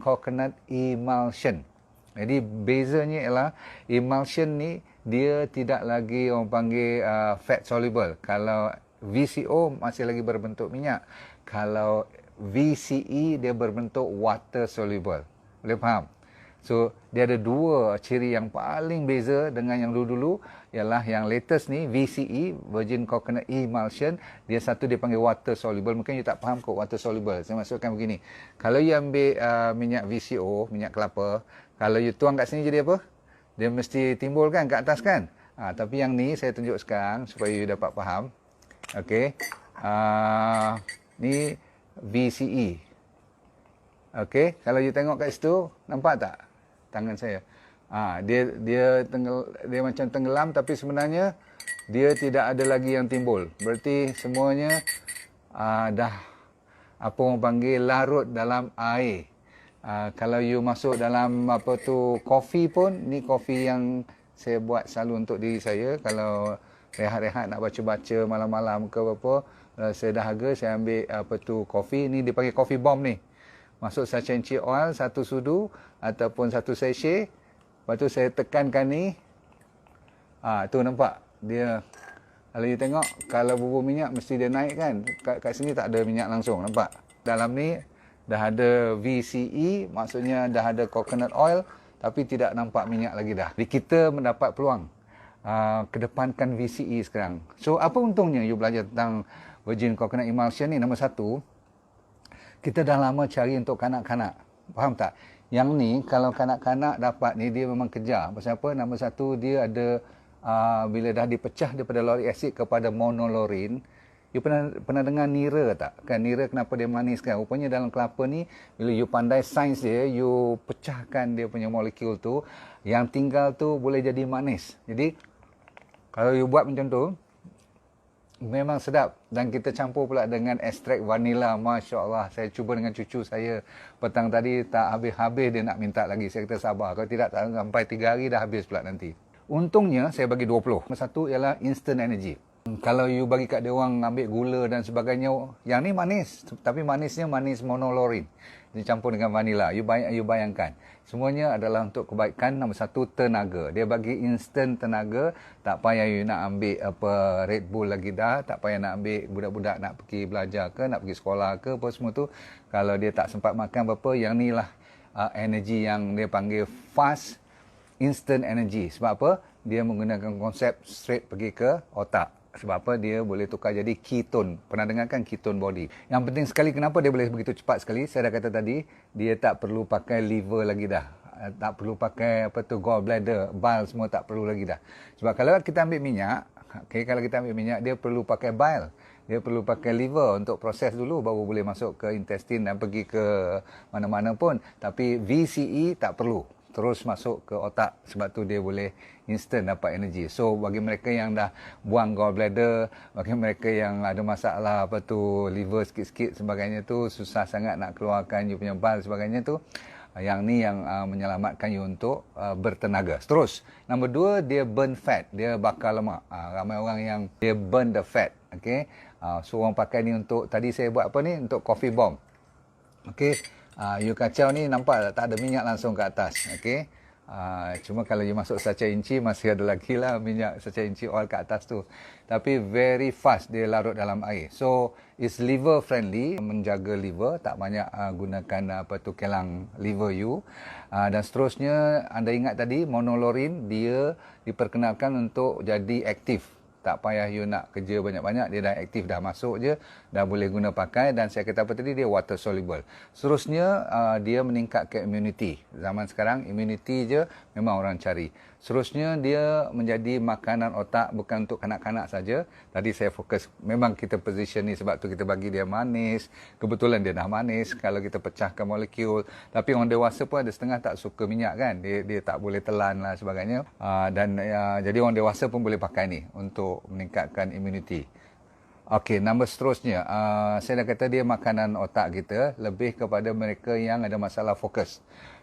coconut emulsion. Jadi bezanya ialah emulsion ni dia tidak lagi orang panggil fat soluble. Kalau VCO masih lagi berbentuk minyak. Kalau VCE dia berbentuk water soluble. Boleh faham? So, dia ada dua ciri yang paling beza dengan yang dulu-dulu, ialah yang latest ni, VCE, Virgin Coconut Emulsion, dia satu dia panggil water soluble. Mungkin you tak faham kot water soluble. Saya maksudkan begini, kalau you ambil minyak VCO, minyak kelapa, kalau you tuang kat sini jadi apa? Dia mesti timbul kan kat atas kan? Tapi yang ni saya tunjuk sekarang supaya you dapat faham. Okey. Ni VCE. Okey, kalau you tengok kat situ, nampak tak tangan saya? Dia macam tenggelam, tapi sebenarnya dia tidak ada lagi yang timbul. Berarti semuanya dah apa orang panggil larut dalam air. Kalau you masuk dalam kopi pun, ni kopi yang saya buat selalu untuk diri saya. Kalau rehat-rehat nak baca-baca malam-malam ke apa, saya dahaga, saya ambil kopi. Ni dipanggil coffee bomb ni. Masuk sachet oil, satu sudu ataupun satu sachet. Lepas tu saya tekankan ni. Tu nampak dia. Kalau you tengok, kalau bubur minyak mesti dia naik kan. Kat sini tak ada minyak langsung, nampak? Dalam ni dah ada VCE, maksudnya dah ada coconut oil, tapi tidak nampak minyak lagi dah. Jadi kita mendapat peluang kedepankan VCE sekarang. So apa untungnya you belajar tentang Virgin Coconut Emulsion ni? Nombor satu, kita dah lama cari untuk kanak-kanak. Faham tak? Yang ni, kalau kanak-kanak dapat ni, dia memang kejar. Pasal apa? Nombor satu, dia ada, bila dah dipecah daripada lauric acid kepada monolorin. You pernah dengar nira tak? Kan nira kenapa dia manis kan? Rupanya dalam kelapa ni, bila you pandai sains dia, you pecahkan dia punya molekul tu, yang tinggal tu boleh jadi manis. Jadi, kalau you buat macam tu, memang sedap. Dan kita campur pula dengan ekstrak vanila. Masya Allah, saya cuba dengan cucu saya petang tadi, tak habis-habis dia nak minta lagi. Saya kata sabar, kalau tidak sampai 3 hari dah habis pula nanti. Untungnya saya bagi 20. Satu ialah instant energy. Kalau you bagi kat dia orang ambil gula dan sebagainya, yang ni manis, tapi manisnya manis monolorin dicampur dengan vanila. You bayangkan, semuanya adalah untuk kebaikan. Nombor satu, tenaga. Dia bagi instant tenaga. Tak payah you nak ambil Red Bull lagi dah. Tak payah nak ambil budak-budak nak pergi belajar ke, nak pergi sekolah ke, apa semua tu. Kalau dia tak sempat makan apa-apa, yang ni lah energy yang dia panggil fast instant energy. Sebab apa? Dia menggunakan konsep straight pergi ke otak. Sebab apa? Dia boleh tukar jadi ketone. Pernah dengar kan ketone body? Yang penting sekali, kenapa dia boleh begitu cepat sekali? Saya dah kata tadi, dia tak perlu pakai liver lagi dah. Tak perlu pakai gallbladder, bile semua tak perlu lagi dah. Sebab kalau kita ambil minyak, kalau kita ambil minyak, dia perlu pakai bile. Dia perlu pakai liver untuk proses dulu, baru boleh masuk ke intestine dan pergi ke mana-mana pun. Tapi VCE tak perlu. Terus masuk ke otak, sebab tu dia boleh instant dapat energi. So bagi mereka yang dah buang gallbladder, bagi mereka yang ada masalah liver sikit-sikit sebagainya tu, susah sangat nak keluarkan you punya bile sebagainya tu, yang ni yang menyelamatkan you untuk bertenaga. Terus, nombor 2, dia burn fat, dia bakar lemak. Ramai orang yang dia burn the fat. Okay? So orang pakai ni untuk, tadi saya buat apa ni, untuk coffee bomb. Okay? You kacau ni, nampak tak ada minyak langsung ke atas. Okay? Cuma kalau you masuk sachet inci, masih ada lagi lah minyak sachet inci oil ke atas tu. Tapi very fast dia larut dalam air. So it's liver friendly, menjaga liver, tak banyak gunakan kelang liver you. Dan seterusnya, anda ingat tadi monolorin, dia diperkenalkan untuk jadi aktif. Tak payah you nak kerja banyak-banyak, dia dah aktif, dah masuk je, dah boleh guna pakai. Dan saya kata apa tadi, dia water soluble. Seterusnya, dia meningkatkan immunity. Zaman sekarang, immunity je memang orang cari. Seterusnya, dia menjadi makanan otak, bukan untuk kanak-kanak saja. Tadi saya fokus, memang kita position ni sebab tu kita bagi dia manis. Kebetulan dia dah manis kalau kita pecahkan molekul. Tapi orang dewasa pun ada setengah tak suka minyak kan. Dia tak boleh telan lah sebagainya. Jadi orang dewasa pun boleh pakai ni untuk meningkatkan immunity. Okey, nombor seterusnya, saya dah kata dia makanan otak kita, lebih kepada mereka yang ada masalah fokus.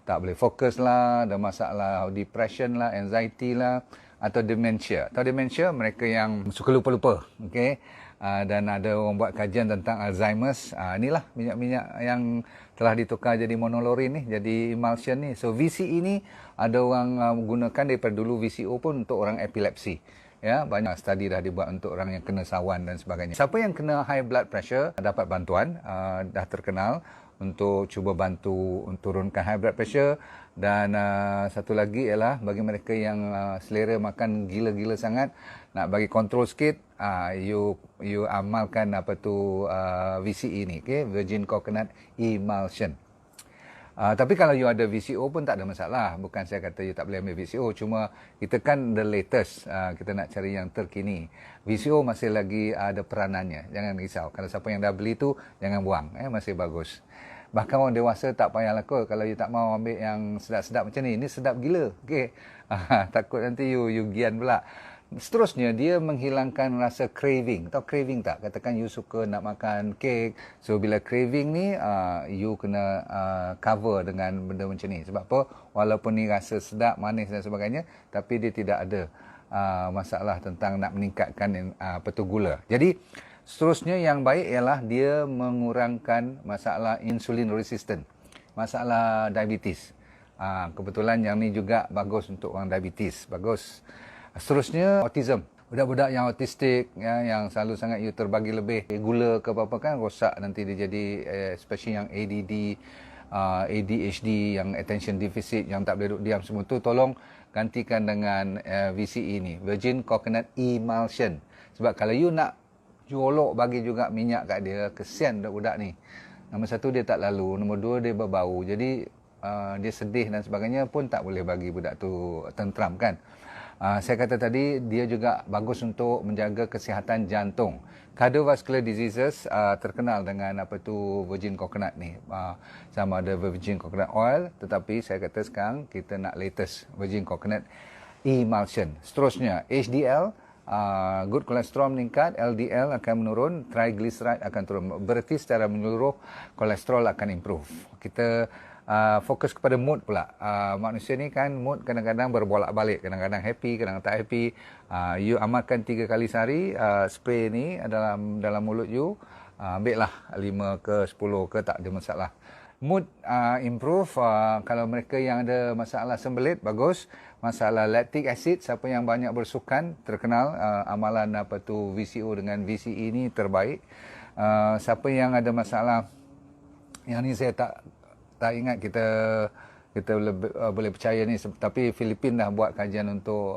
Tak boleh fokus lah, ada masalah depression lah, anxiety lah, atau dementia. Atau dementia, mereka yang suka lupa-lupa. Okay? dan ada orang buat kajian tentang Alzheimer's. Inilah minyak-minyak yang telah ditukar jadi monolorin ni, jadi emulsion ni. So VCE ni ada orang gunakan daripada dulu VCO pun untuk orang epilepsi. Ya, banyak studi dah dibuat untuk orang yang kena sawan dan sebagainya. Siapa yang kena high blood pressure dapat bantuan, dah terkenal untuk cuba bantu turunkan high blood pressure. Dan satu lagi ialah bagi mereka yang selera makan gila-gila sangat, nak bagi kontrol sikit, you amalkan VCE ni, okay? Virgin Coconut Emulsion. Tapi kalau you ada VCO pun tak ada masalah. Bukan saya kata you tak boleh ambil VCO. Cuma kita kan the latest. Kita nak cari yang terkini. VCO masih lagi ada peranannya. Jangan risau. Kalau siapa yang dah beli tu, jangan buang. Masih bagus. Bahkan orang dewasa tak payahlah kot. Kalau you tak mau ambil yang sedap-sedap macam ni. Ini sedap gila. Okay? Takut nanti you gian pula. Seterusnya, dia menghilangkan rasa craving. Tahu craving tak? Katakan you suka nak makan kek. So, bila craving ni, you kena cover dengan benda macam ni. Sebab apa? Walaupun ni rasa sedap, manis dan sebagainya, tapi dia tidak ada masalah tentang nak meningkatkan gula. Jadi, seterusnya yang baik ialah dia mengurangkan masalah insulin resistant. Masalah diabetes. Kebetulan yang ni juga bagus untuk orang diabetes. Bagus. Seterusnya, autism. Budak-budak yang autistik, ya, yang selalu sangat you terbagi lebih gula ke apa-apa kan, rosak nanti dia jadi, especially yang ADD, ADHD, yang attention deficit, yang tak boleh duduk diam semua tu, tolong gantikan dengan VCE ni, Virgin Coconut Emulsion. Sebab kalau you nak jolok bagi juga minyak kat dia, kesian budak-budak ni. Nombor satu, dia tak lalu. Nombor dua, dia berbau. Jadi, dia sedih dan sebagainya pun tak boleh bagi budak tu tentram kan. Saya kata tadi, dia juga bagus untuk menjaga kesihatan jantung. Cardiovascular diseases terkenal dengan virgin coconut ni. Sama ada virgin coconut oil, tetapi saya kata sekarang kita nak latest virgin coconut emulsion. Seterusnya, HDL, good cholesterol meningkat, LDL akan menurun, triglyceride akan turun. Berarti secara menyeluruh kolesterol akan improve. Kita fokus kepada mood pula. Manusia ni kan mood kadang-kadang berbolak-balik, kadang-kadang happy, kadang-kadang tak happy. You amalkan 3 kali sehari spray ni dalam mulut you, ambil lah 5 ke 10 ke, tak ada masalah. Mood improve. Kalau mereka yang ada masalah sembelit, bagus. Masalah lactic acid, siapa yang banyak bersukan, terkenal amalan VCO dengan VCE ni terbaik. Siapa yang ada masalah, yang ni saya tak ingat kita boleh percaya ni, tapi Filipina dah buat kajian untuk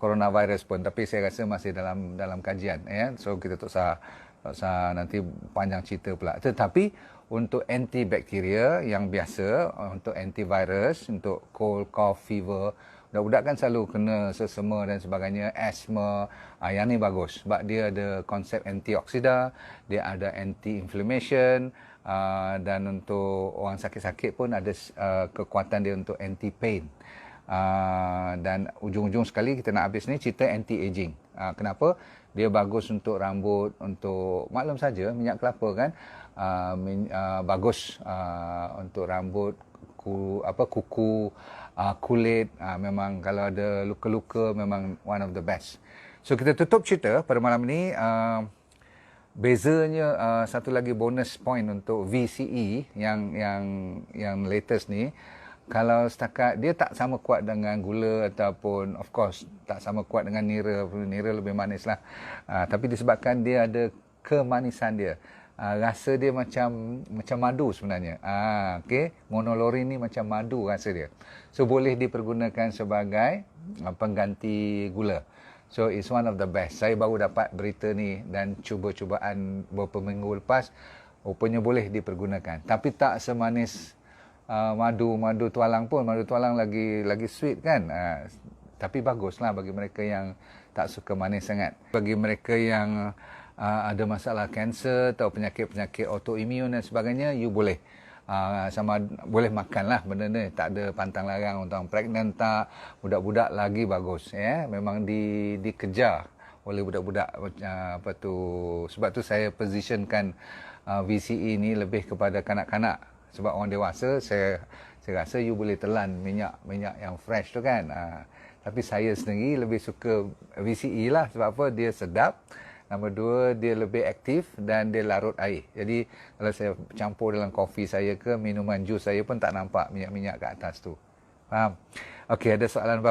coronavirus pun, tapi saya rasa masih dalam kajian, ya. So kita tak usah nanti panjang cerita pula. Tetapi untuk antibakteria yang biasa, untuk antivirus, untuk cold, cough, fever, budak-budak kan selalu kena sesama dan sebagainya, asma, yang ni bagus sebab dia ada konsep antioksida, dia ada anti-inflammation, dan untuk orang sakit-sakit pun ada kekuatan dia untuk anti-pain. Dan ujung-ujung sekali kita nak habis ni cerita anti-aging. Kenapa? Dia bagus untuk rambut, untuk maklum saja minyak kelapa kan, bagus untuk rambut, kuku, kulit. Memang kalau ada luka-luka memang one of the best. So kita tutup cerita pada malam ini. Bezanya satu lagi bonus point untuk VCE yang latest ni, kalau setakat dia tak sama kuat dengan gula ataupun of course tak sama kuat dengan nira lebih manis lah. Tapi disebabkan dia ada kemanisan dia. Rasa dia macam madu sebenarnya. Okay? Monolorin ni macam madu rasa dia. So boleh dipergunakan sebagai pengganti gula. So it's one of the best. Saya baru dapat berita ni dan cuba-cubaan beberapa minggu lepas, rupanya boleh dipergunakan. Tapi tak semanis madu tualang pun. Madu tualang lagi sweet kan. Tapi baguslah bagi mereka yang tak suka manis sangat. Bagi mereka yang ada masalah kanser atau penyakit-penyakit autoimun dan sebagainya, you boleh. Sama boleh makanlah benda ni, tak ada pantang larang. Untuk pregnant tak, budak-budak lagi bagus, ya. Memang dikejar oleh budak-budak sebab tu saya positionkan VCE ni lebih kepada kanak-kanak. Sebab orang dewasa saya rasa you boleh telan minyak yang fresh tu kan. Tapi saya sendiri lebih suka VCE lah. Sebab apa? Dia sedap Nombor dua, dia lebih aktif dan dia larut air. Jadi kalau saya campur dalam kopi saya ke minuman jus saya pun tak nampak minyak-minyak kat atas tu. Faham? Okey, ada soalan apa?